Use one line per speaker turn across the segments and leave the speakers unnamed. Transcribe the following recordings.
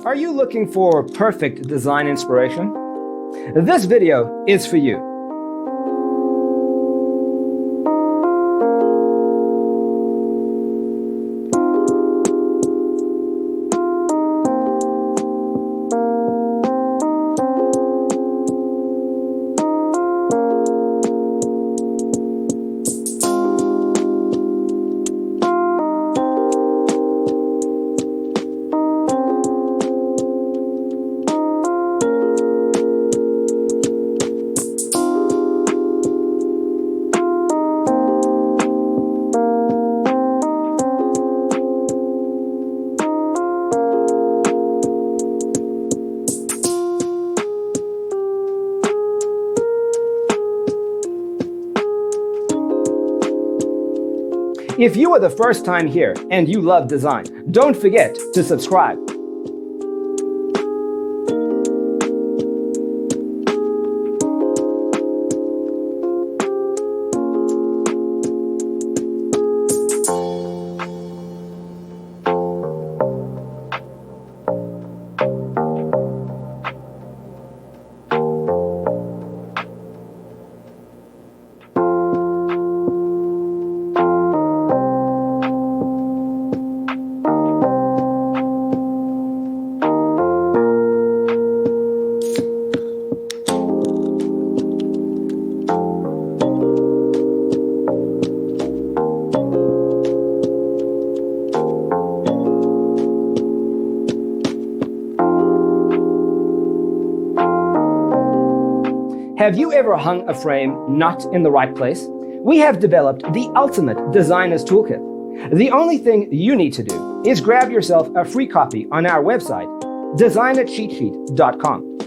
Are you looking for perfect design inspiration? This video is for you. If you are the first time here and you love design, don't forget to subscribe. Have you ever hung a frame not in the right place? We have developed the ultimate designer's toolkit. The only thing you need to do is grab yourself a free copy on our website, designercheatsheet.com.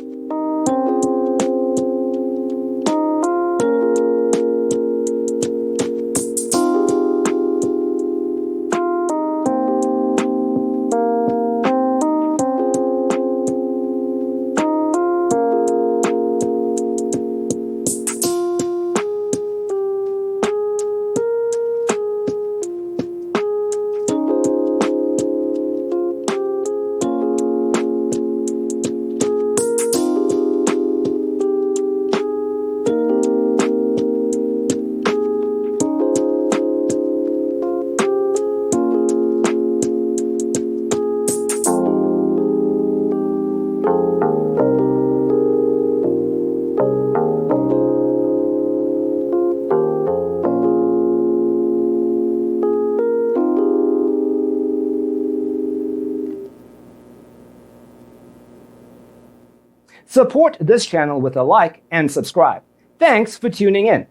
Support this channel with a like and subscribe. Thanks for tuning in.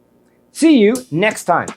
See you next time.